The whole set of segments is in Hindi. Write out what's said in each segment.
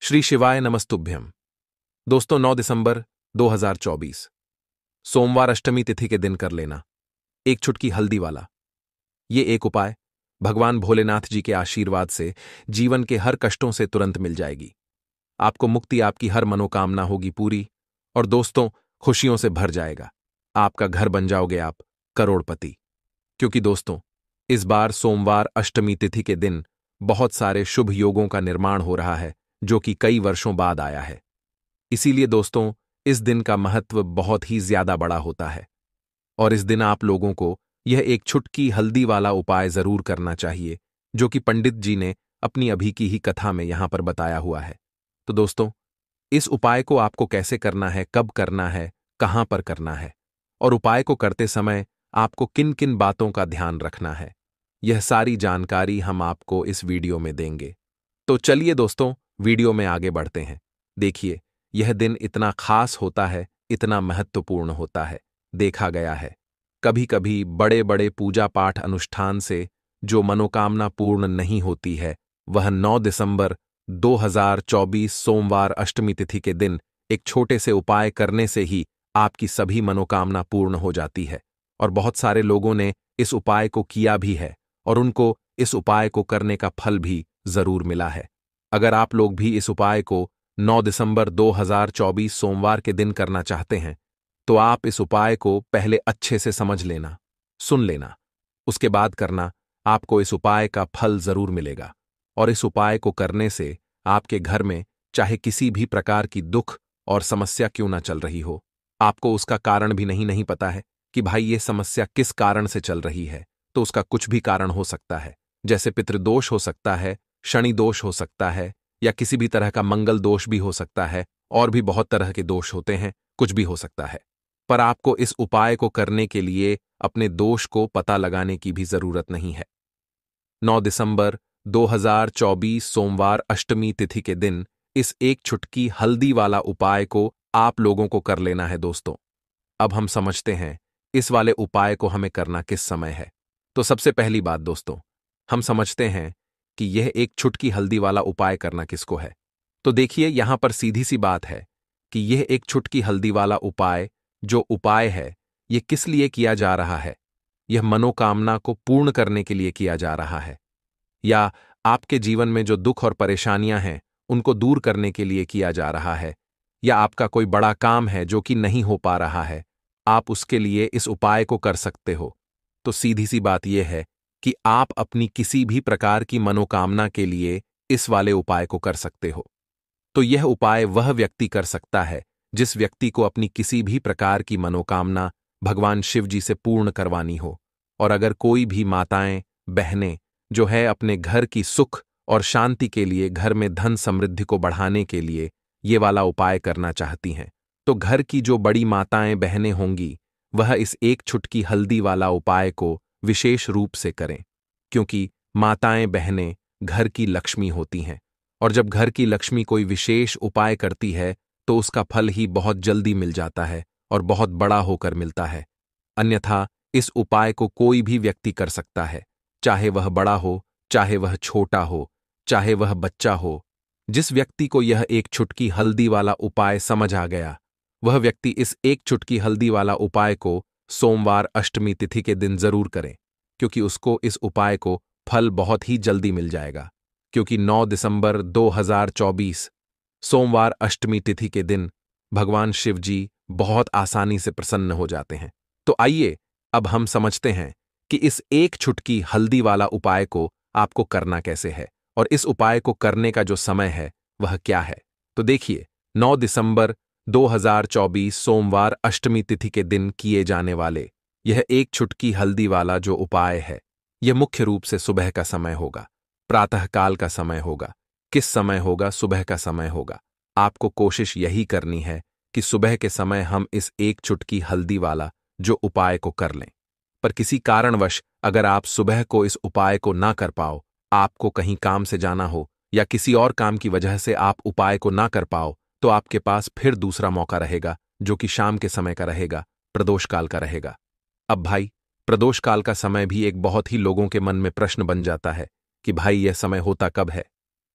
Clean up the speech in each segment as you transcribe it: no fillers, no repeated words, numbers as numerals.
श्री शिवाय नमस्तुभ्यम। दोस्तों 9 दिसंबर 2024 सोमवार अष्टमी तिथि के दिन कर लेना एक चुटकी हल्दी वाला ये एक उपाय भगवान भोलेनाथ जी के आशीर्वाद से जीवन के हर कष्टों से तुरंत मिल जाएगी। आपको मुक्ति, आपकी हर मनोकामना होगी पूरी और दोस्तों खुशियों से भर जाएगा। आपका घर बन जाओगे आप करोड़पति। क्योंकि दोस्तों इस बार सोमवार अष्टमी तिथि के दिन बहुत सारे शुभ योगों का निर्माण हो रहा है जो कि कई वर्षों बाद आया है। इसीलिए दोस्तों इस दिन का महत्व बहुत ही ज्यादा बड़ा होता है और इस दिन आप लोगों को यह एक छुटकी हल्दी वाला उपाय जरूर करना चाहिए जो कि पंडित जी ने अपनी अभी की ही कथा में यहां पर बताया हुआ है। तो दोस्तों इस उपाय को आपको कैसे करना है, कब करना है, कहां पर करना है और उपाय को करते समय आपको किन किन बातों का ध्यान रखना है, यह सारी जानकारी हम आपको इस वीडियो में देंगे। तो चलिए दोस्तों वीडियो में आगे बढ़ते हैं। देखिए यह दिन इतना खास होता है, इतना महत्वपूर्ण होता है। देखा गया है कभी कभी बड़े बड़े पूजा पाठ अनुष्ठान से जो मनोकामना पूर्ण नहीं होती है वह 9 दिसंबर 2024 सोमवार अष्टमी तिथि के दिन एक छोटे से उपाय करने से ही आपकी सभी मनोकामना पूर्ण हो जाती है। और बहुत सारे लोगों ने इस उपाय को किया भी है और उनको इस उपाय को करने का फल भी जरूर मिला है। अगर आप लोग भी इस उपाय को 9 दिसंबर 2024 सोमवार के दिन करना चाहते हैं तो आप इस उपाय को पहले अच्छे से समझ लेना, सुन लेना, उसके बाद करना। आपको इस उपाय का फल जरूर मिलेगा और इस उपाय को करने से आपके घर में चाहे किसी भी प्रकार की दुख और समस्या क्यों ना चल रही हो, आपको उसका कारण भी नहीं पता है कि भाई ये समस्या किस कारण से चल रही है, तो उसका कुछ भी कारण हो सकता है। जैसे पितृदोष हो सकता है, शनि दोष हो सकता है या किसी भी तरह का मंगल दोष भी हो सकता है और भी बहुत तरह के दोष होते हैं, कुछ भी हो सकता है। पर आपको इस उपाय को करने के लिए अपने दोष को पता लगाने की भी जरूरत नहीं है। 9 दिसंबर 2024 सोमवार अष्टमी तिथि के दिन इस एक चुटकी हल्दी वाला उपाय को आप लोगों को कर लेना है। दोस्तों अब हम समझते हैं इस वाले उपाय को हमें करना किस समय है। तो सबसे पहली बात दोस्तों हम समझते हैं कि यह एक चुटकी हल्दी वाला उपाय करना किसको है। तो देखिए यहां पर सीधी सी बात है कि यह एक चुटकी हल्दी वाला उपाय जो उपाय है यह किस लिए किया जा रहा है। यह मनोकामना को पूर्ण करने के लिए किया जा रहा है या आपके जीवन में जो दुख और परेशानियां हैं उनको दूर करने के लिए किया जा रहा है या आपका कोई बड़ा काम है जो कि नहीं हो पा रहा है, आप उसके लिए इस उपाय को कर सकते हो। तो सीधी सी बात यह है कि आप अपनी किसी भी प्रकार की मनोकामना के लिए इस वाले उपाय को कर सकते हो। तो यह उपाय वह व्यक्ति कर सकता है जिस व्यक्ति को अपनी किसी भी प्रकार की मनोकामना भगवान शिव जी से पूर्ण करवानी हो। और अगर कोई भी माताएं, बहनें जो है अपने घर की सुख और शांति के लिए, घर में धन समृद्धि को बढ़ाने के लिए ये वाला उपाय करना चाहती हैं, तो घर की जो बड़ी माताएं, बहनें होंगी वह इस एक चुटकी हल्दी वाला उपाय को विशेष रूप से करें। क्योंकि माताएं, बहनें घर की लक्ष्मी होती हैं और जब घर की लक्ष्मी कोई विशेष उपाय करती है तो उसका फल ही बहुत जल्दी मिल जाता है और बहुत बड़ा होकर मिलता है। अन्यथा इस उपाय को कोई भी व्यक्ति कर सकता है, चाहे वह बड़ा हो, चाहे वह छोटा हो, चाहे वह बच्चा हो। जिस व्यक्ति को यह एक चुटकी हल्दी वाला उपाय समझ आ गया वह व्यक्ति इस एक चुटकी हल्दी वाला उपाय को सोमवार अष्टमी तिथि के दिन जरूर करें, क्योंकि उसको इस उपाय को फल बहुत ही जल्दी मिल जाएगा। क्योंकि 9 दिसंबर 2024 सोमवार अष्टमी तिथि के दिन भगवान शिव जी बहुत आसानी से प्रसन्न हो जाते हैं। तो आइए अब हम समझते हैं कि इस एक चुटकी हल्दी वाला उपाय को आपको करना कैसे है और इस उपाय को करने का जो समय है वह क्या है। तो देखिए 9 दिसंबर 2024 सोमवार अष्टमी तिथि के दिन किए जाने वाले यह एक चुटकी हल्दी वाला जो उपाय है यह मुख्य रूप से सुबह का समय होगा, प्रातःकाल का समय होगा। किस समय होगा? सुबह का समय होगा। आपको कोशिश यही करनी है कि सुबह के समय हम इस एक चुटकी हल्दी वाला जो उपाय को कर लें। पर किसी कारणवश अगर आप सुबह को इस उपाय को ना कर पाओ, आपको कहीं काम से जाना हो या किसी और काम की वजह से आप उपाय को ना कर पाओ, तो आपके पास फिर दूसरा मौका रहेगा जो कि शाम के समय का रहेगा, प्रदोष काल का रहेगा। अब भाई प्रदोष काल का समय भी एक बहुत ही लोगों के मन में प्रश्न बन जाता है कि भाई यह समय होता कब है,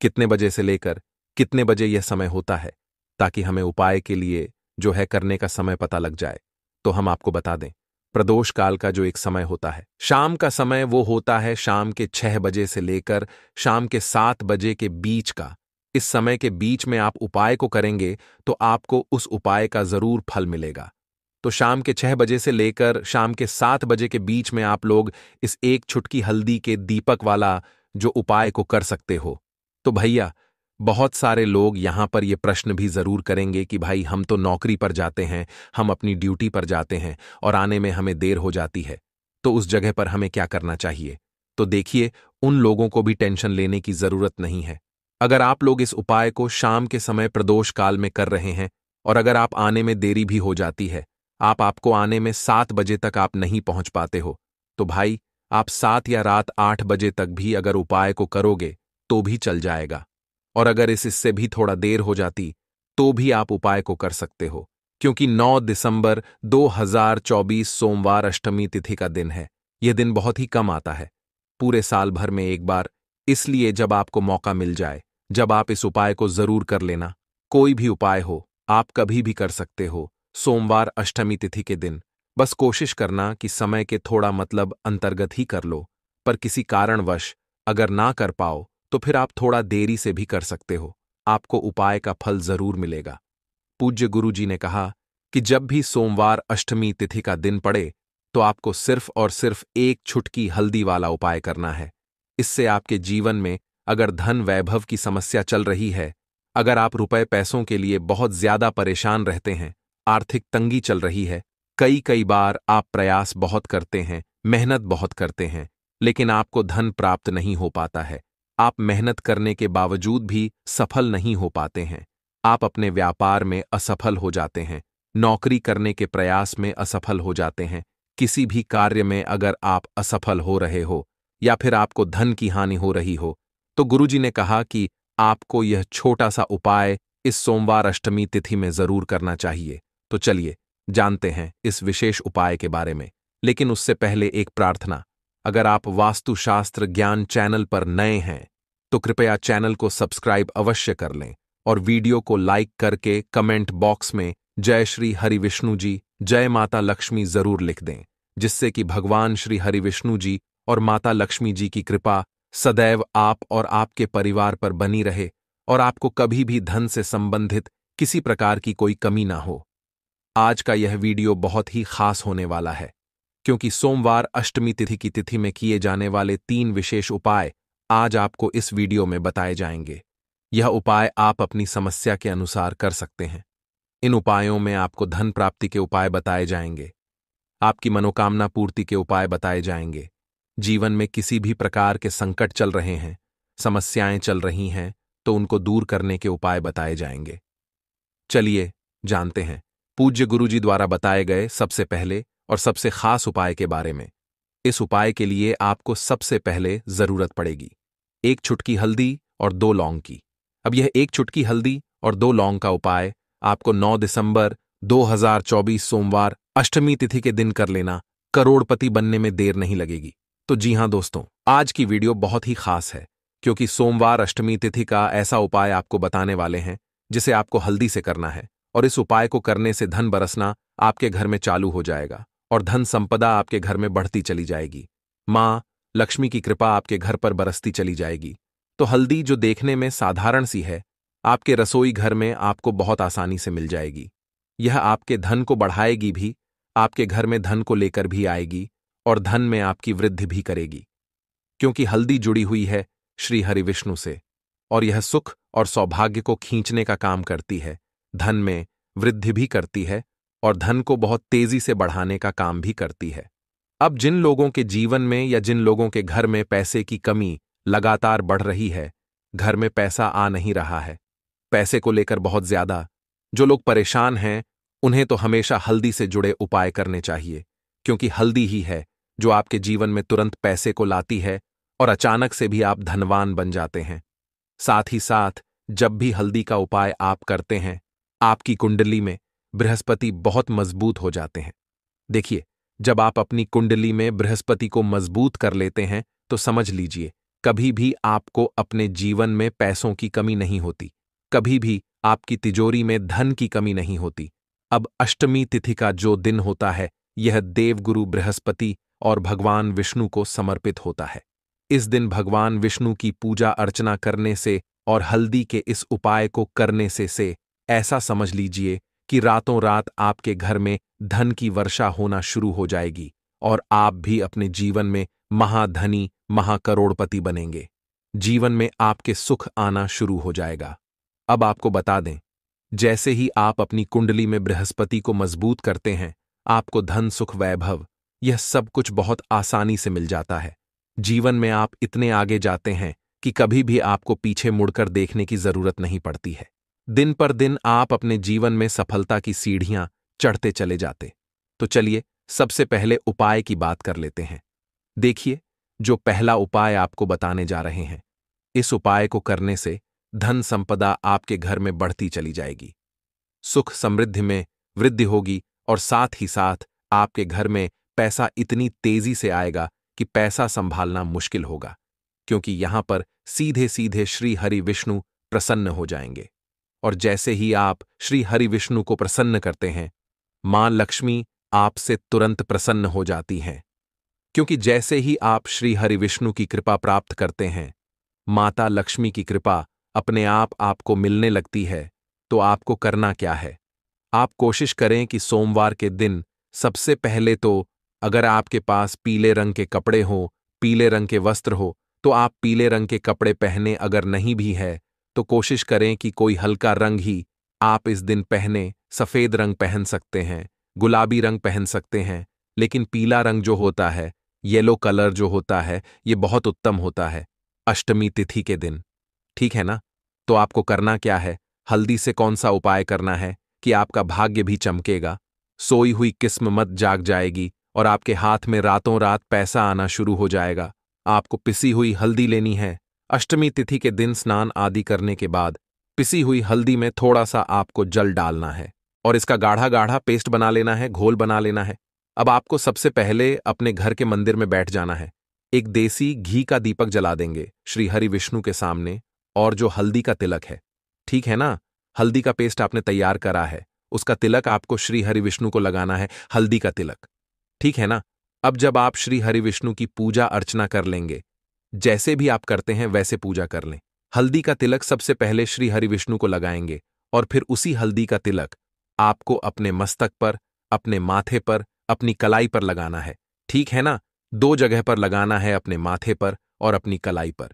कितने बजे से लेकर कितने बजे यह समय होता है, ताकि हमें उपाय के लिए जो है करने का समय पता लग जाए। तो हम आपको बता दें, प्रदोष काल का जो एक समय होता है, शाम का समय, वो होता है शाम के 6 बजे से लेकर शाम के 7 बजे के बीच का। इस समय के बीच में आप उपाय को करेंगे तो आपको उस उपाय का जरूर फल मिलेगा। तो शाम के 6 बजे से लेकर शाम के 7 बजे के बीच में आप लोग इस एक छुटकी हल्दी के दीपक वाला जो उपाय को कर सकते हो। तो भैया, बहुत सारे लोग यहां पर ये प्रश्न भी जरूर करेंगे कि भाई हम तो नौकरी पर जाते हैं, हम अपनी ड्यूटी पर जाते हैं और आने में हमें देर हो जाती है, तो उस जगह पर हमें क्या करना चाहिए? तो देखिए, उन लोगों को भी टेंशन लेने की जरूरत नहीं है। अगर आप लोग इस उपाय को शाम के समय प्रदोष काल में कर रहे हैं और अगर आप आने में देरी भी हो जाती है, आपको आने में 7 बजे तक आप नहीं पहुंच पाते हो, तो भाई आप 7 या रात 8 बजे तक भी अगर उपाय को करोगे तो भी चल जाएगा। और अगर इससे भी थोड़ा देर हो जाती तो भी आप उपाय को कर सकते हो, क्योंकि 9 दिसंबर 2024 सोमवार अष्टमी तिथि का दिन है। यह दिन बहुत ही कम आता है, पूरे साल भर में एक बार। इसलिए जब आपको मौका मिल जाए, जब आप इस उपाय को जरूर कर लेना। कोई भी उपाय हो, आप कभी भी कर सकते हो सोमवार अष्टमी तिथि के दिन। बस कोशिश करना कि समय के थोड़ा मतलब अंतर्गत ही कर लो, पर किसी कारणवश अगर ना कर पाओ तो फिर आप थोड़ा देरी से भी कर सकते हो, आपको उपाय का फल जरूर मिलेगा। पूज्य गुरु जी ने कहा कि जब भी सोमवार अष्टमी तिथि का दिन पड़े तो आपको सिर्फ और सिर्फ एक छुटकी हल्दी वाला उपाय करना है। इससे आपके जीवन में अगर धन वैभव की समस्या चल रही है, अगर आप रुपए पैसों के लिए बहुत ज्यादा परेशान रहते हैं, आर्थिक तंगी चल रही है, कई कई बार आप प्रयास बहुत करते हैं, मेहनत बहुत करते हैं, लेकिन आपको धन प्राप्त नहीं हो पाता है, आप मेहनत करने के बावजूद भी सफल नहीं हो पाते हैं, आप अपने व्यापार में असफल हो जाते हैं, नौकरी करने के प्रयास में असफल हो जाते हैं, किसी भी कार्य में अगर आप असफल हो रहे हो या फिर आपको धन की हानि हो रही हो, तो गुरुजी ने कहा कि आपको यह छोटा सा उपाय इस सोमवार अष्टमी तिथि में जरूर करना चाहिए। तो चलिए जानते हैं इस विशेष उपाय के बारे में, लेकिन उससे पहले एक प्रार्थना। अगर आप वास्तुशास्त्र ज्ञान चैनल पर नए हैं तो कृपया चैनल को सब्सक्राइब अवश्य कर लें और वीडियो को लाइक करके कमेंट बॉक्स में जय श्री हरि विष्णु जी, जय माता लक्ष्मी जरूर लिख दें, जिससे कि भगवान श्री हरि विष्णु जी और माता लक्ष्मी जी की कृपा सदैव आप और आपके परिवार पर बनी रहे और आपको कभी भी धन से संबंधित किसी प्रकार की कोई कमी ना हो। आज का यह वीडियो बहुत ही खास होने वाला है, क्योंकि सोमवार अष्टमी तिथि की तिथि में किए जाने वाले 3 विशेष उपाय आज आपको इस वीडियो में बताए जाएंगे। यह उपाय आप अपनी समस्या के अनुसार कर सकते हैं। इन उपायों में आपको धन प्राप्ति के उपाय बताए जाएंगे, आपकी मनोकामना पूर्ति के उपाय बताए जाएंगे, जीवन में किसी भी प्रकार के संकट चल रहे हैं, समस्याएं चल रही हैं, तो उनको दूर करने के उपाय बताए जाएंगे। चलिए जानते हैं पूज्य गुरुजी द्वारा बताए गए सबसे पहले और सबसे खास उपाय के बारे में। इस उपाय के लिए आपको सबसे पहले जरूरत पड़ेगी 1 छुटकी हल्दी और 2 लौंग की। अब यह 1 छुटकी हल्दी और 2 लौंग का उपाय आपको 9 दिसंबर 2024 सोमवार अष्टमी तिथि के दिन कर लेना। करोड़पति बनने में देर नहीं लगेगी। तो जी हां दोस्तों, आज की वीडियो बहुत ही खास है, क्योंकि सोमवार अष्टमी तिथि का ऐसा उपाय आपको बताने वाले हैं जिसे आपको हल्दी से करना है, और इस उपाय को करने से धन बरसना आपके घर में चालू हो जाएगा और धन संपदा आपके घर में बढ़ती चली जाएगी। मां लक्ष्मी की कृपा आपके घर पर बरसती चली जाएगी। तो हल्दी जो देखने में साधारण सी है, आपके रसोई घर में आपको बहुत आसानी से मिल जाएगी। यह आपके धन को बढ़ाएगी भी, आपके घर में धन को लेकर भी आएगी और धन में आपकी वृद्धि भी करेगी, क्योंकि हल्दी जुड़ी हुई है श्री हरि विष्णु से और यह सुख और सौभाग्य को खींचने का काम करती है, धन में वृद्धि भी करती है और धन को बहुत तेजी से बढ़ाने का काम भी करती है। अब जिन लोगों के जीवन में या जिन लोगों के घर में पैसे की कमी लगातार बढ़ रही है, घर में पैसा आ नहीं रहा है, पैसे को लेकर बहुत ज्यादा जो लोग परेशान हैं, उन्हें तो हमेशा हल्दी से जुड़े उपाय करने चाहिए, क्योंकि हल्दी ही है जो आपके जीवन में तुरंत पैसे को लाती है और अचानक से भी आप धनवान बन जाते हैं। साथ ही साथ जब भी हल्दी का उपाय आप करते हैं, आपकी कुंडली में बृहस्पति बहुत मजबूत हो जाते हैं। देखिए, जब आप अपनी कुंडली में बृहस्पति को मजबूत कर लेते हैं तो समझ लीजिए कभी भी आपको अपने जीवन में पैसों की कमी नहीं होती। कभी भी आपकी तिजोरी में धन की कमी नहीं होती। अब अष्टमी तिथि का जो दिन होता है, यह देवगुरु बृहस्पति और भगवान विष्णु को समर्पित होता है। इस दिन भगवान विष्णु की पूजा अर्चना करने से और हल्दी के इस उपाय को करने से ऐसा समझ लीजिए कि रातों रात आपके घर में धन की वर्षा होना शुरू हो जाएगी और आप भी अपने जीवन में महाधनी, महाकरोड़पति बनेंगे। जीवन में आपके सुख आना शुरू हो जाएगा। अब आपको बता दें, जैसे ही आप अपनी कुंडली में बृहस्पति को मजबूत करते हैं, आपको धन, सुख, वैभव यह सब कुछ बहुत आसानी से मिल जाता है। जीवन में आप इतने आगे जाते हैं कि कभी भी आपको पीछे मुड़कर देखने की जरूरत नहीं पड़ती है। दिन पर दिन आप अपने जीवन में सफलता की सीढ़ियां चढ़ते चले जाते। तो चलिए सबसे पहले उपाय की बात कर लेते हैं। देखिए, जो पहला उपाय आपको बताने जा रहे हैं, इस उपाय को करने से धन संपदा आपके घर में बढ़ती चली जाएगी। सुख समृद्धि में वृद्धि होगी और साथ ही साथ आपके घर में पैसा इतनी तेजी से आएगा कि पैसा संभालना मुश्किल होगा, क्योंकि यहां पर सीधे सीधे श्री हरि विष्णु प्रसन्न हो जाएंगे। और जैसे ही आप श्री हरि विष्णु को प्रसन्न करते हैं, मां लक्ष्मी आपसे तुरंत प्रसन्न हो जाती हैं, क्योंकि जैसे ही आप श्री हरि विष्णु की कृपा प्राप्त करते हैं, माता लक्ष्मी की कृपा अपने आप आपको मिलने लगती है। तो आपको करना क्या है? आप कोशिश करें कि सोमवार के दिन सबसे पहले तो अगर आपके पास पीले रंग के कपड़े हों, पीले रंग के वस्त्र हो, तो आप पीले रंग के कपड़े पहने। अगर नहीं भी है तो कोशिश करें कि कोई हल्का रंग ही आप इस दिन पहने। सफेद रंग पहन सकते हैं, गुलाबी रंग पहन सकते हैं, लेकिन पीला रंग जो होता है, येलो कलर जो होता है, ये बहुत उत्तम होता है अष्टमी तिथि के दिन। ठीक है ना? तो आपको करना क्या है? हल्दी से कौन सा उपाय करना है कि आपका भाग्य भी चमकेगा, सोई हुई किस्मत जाग जाएगी और आपके हाथ में रातों रात पैसा आना शुरू हो जाएगा। आपको पिसी हुई हल्दी लेनी है। अष्टमी तिथि के दिन स्नान आदि करने के बाद पिसी हुई हल्दी में थोड़ा सा आपको जल डालना है और इसका गाढ़ा गाढ़ा पेस्ट बना लेना है, घोल बना लेना है। अब आपको सबसे पहले अपने घर के मंदिर में बैठ जाना है। एक देसी घी का दीपक जला देंगे श्री हरि विष्णु के सामने, और जो हल्दी का तिलक है, ठीक है ना, हल्दी का पेस्ट आपने तैयार करा है, उसका तिलक आपको श्री हरि विष्णु को लगाना है, हल्दी का तिलक। ठीक है ना? अब जब आप श्री हरि विष्णु की पूजा अर्चना कर लेंगे, जैसे भी आप करते हैं वैसे पूजा कर लें। हल्दी का तिलक सबसे पहले श्री हरि विष्णु को लगाएंगे और फिर उसी हल्दी का तिलक आपको अपने मस्तक पर, अपने माथे पर, अपनी कलाई पर लगाना है। ठीक है ना? 2 जगह पर लगाना है, अपने माथे पर और अपनी कलाई पर।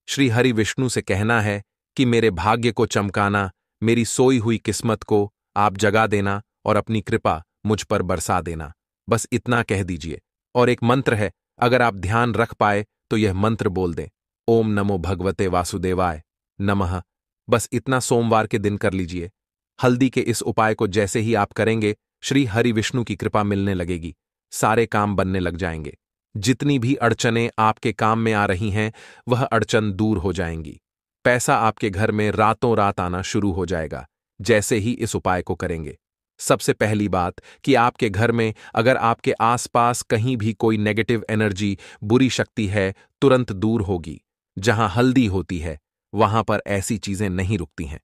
श्री हरि विष्णु से कहना है कि मेरे भाग्य को चमकाना, मेरी सोई हुई किस्मत को आप जगा देना और अपनी कृपा मुझ पर बरसा देना। बस इतना कह दीजिए। और एक मंत्र है, अगर आप ध्यान रख पाए तो यह मंत्र बोल दें, ओम नमो भगवते वासुदेवाय नमः। बस इतना सोमवार के दिन कर लीजिए। हल्दी के इस उपाय को जैसे ही आप करेंगे, श्री हरि विष्णु की कृपा मिलने लगेगी, सारे काम बनने लग जाएंगे। जितनी भी अड़चनें आपके काम में आ रही हैं, वह अड़चन दूर हो जाएंगी। पैसा आपके घर में रातों रात आना शुरू हो जाएगा जैसे ही इस उपाय को करेंगे। सबसे पहली बात कि आपके घर में अगर आपके आसपास कहीं भी कोई नेगेटिव एनर्जी, बुरी शक्ति है, तुरंत दूर होगी। जहां हल्दी होती है वहां पर ऐसी चीजें नहीं रुकती हैं।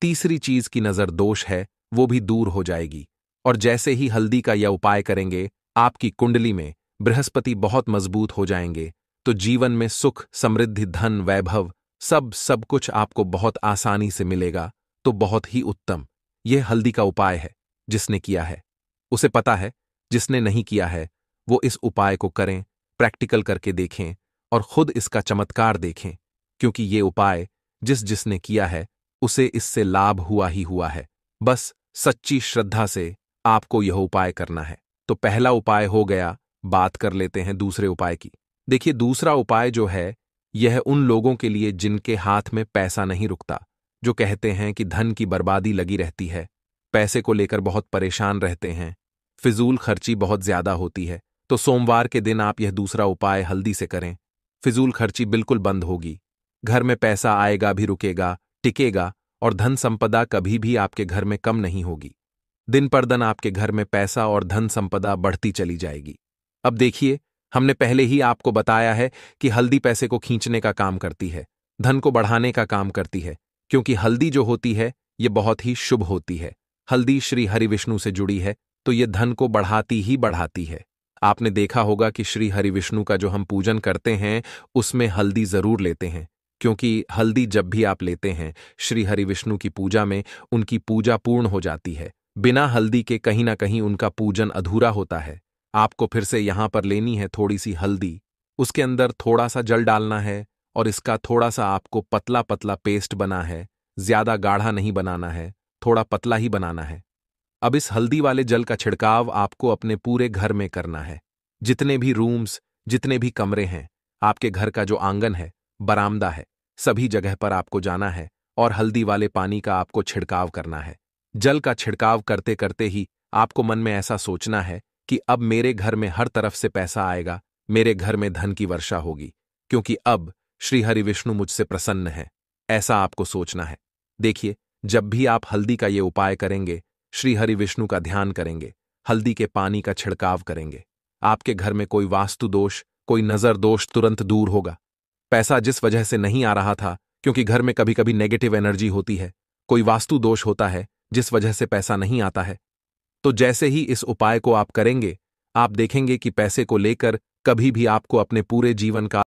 तीसरी चीज की नजर दोष है, वो भी दूर हो जाएगी। और जैसे ही हल्दी का यह उपाय करेंगे, आपकी कुंडली में बृहस्पति बहुत मजबूत हो जाएंगे, तो जीवन में सुख, समृद्धि, धन, वैभव सब कुछ आपको बहुत आसानी से मिलेगा। तो बहुत ही उत्तम यह हल्दी का उपाय है। जिसने किया है उसे पता है, जिसने नहीं किया है वो इस उपाय को करें, प्रैक्टिकल करके देखें और खुद इसका चमत्कार देखें, क्योंकि ये उपाय जिसने किया है उसे इससे लाभ हुआ ही हुआ है। बस सच्ची श्रद्धा से आपको यह उपाय करना है। तो पहला उपाय हो गया। बात कर लेते हैं दूसरे उपाय की। देखिए, दूसरा उपाय जो है, यह उन लोगों के लिए जिनके हाथ में पैसा नहीं रुकता, जो कहते हैं कि धन की बर्बादी लगी रहती है, पैसे को लेकर बहुत परेशान रहते हैं, फिजूल खर्ची बहुत ज्यादा होती है। तो सोमवार के दिन आप यह दूसरा उपाय हल्दी से करें। फिजूल खर्ची बिल्कुल बंद होगी, घर में पैसा आएगा भी, रुकेगा, टिकेगा और धन संपदा कभी भी आपके घर में कम नहीं होगी। दिन पर दिन आपके घर में पैसा और धन संपदा बढ़ती चली जाएगी। अब देखिए, हमने पहले ही आपको बताया है कि हल्दी पैसे को खींचने का काम करती है, धन को बढ़ाने का काम करती है। क्योंकि हल्दी जो होती है ये बहुत ही शुभ होती है। हल्दी श्री हरिविष्णु से जुड़ी है तो ये धन को बढ़ाती ही बढ़ाती है। आपने देखा होगा कि श्री हरिविष्णु का जो हम पूजन करते हैं उसमें हल्दी जरूर लेते हैं, क्योंकि हल्दी जब भी आप लेते हैं श्री हरिविष्णु की पूजा में, उनकी पूजा पूर्ण हो जाती है। बिना हल्दी के कहीं ना कहीं उनका पूजन अधूरा होता है। आपको फिर से यहां पर लेनी है थोड़ी सी हल्दी, उसके अंदर थोड़ा सा जल डालना है और इसका थोड़ा सा आपको पतला पतला पेस्ट बना है। ज्यादा गाढ़ा नहीं बनाना है, थोड़ा पतला ही बनाना है। अब इस हल्दी वाले जल का छिड़काव आपको अपने पूरे घर में करना है। जितने भी रूम्स, जितने भी कमरे हैं, आपके घर का जो आंगन है, बरामदा है, सभी जगह पर आपको जाना है और हल्दी वाले पानी का आपको छिड़काव करना है। जल का छिड़काव करते करते ही आपको मन में ऐसा सोचना है कि अब मेरे घर में हर तरफ से पैसा आएगा, मेरे घर में धन की वर्षा होगी, क्योंकि अब श्री हरि विष्णु मुझसे प्रसन्न है। ऐसा आपको सोचना है। देखिए, जब भी आप हल्दी का ये उपाय करेंगे, श्री हरि विष्णु का ध्यान करेंगे, हल्दी के पानी का छिड़काव करेंगे, आपके घर में कोई वास्तु दोष, कोई नजर दोष तुरंत दूर होगा। पैसा जिस वजह से नहीं आ रहा था, क्योंकि घर में कभी कभी नेगेटिव एनर्जी होती है, कोई वास्तु दोष होता है जिस वजह से पैसा नहीं आता है, तो जैसे ही इस उपाय को आप करेंगे, आप देखेंगे कि पैसे को लेकर कभी भी आपको अपने पूरे जीवन का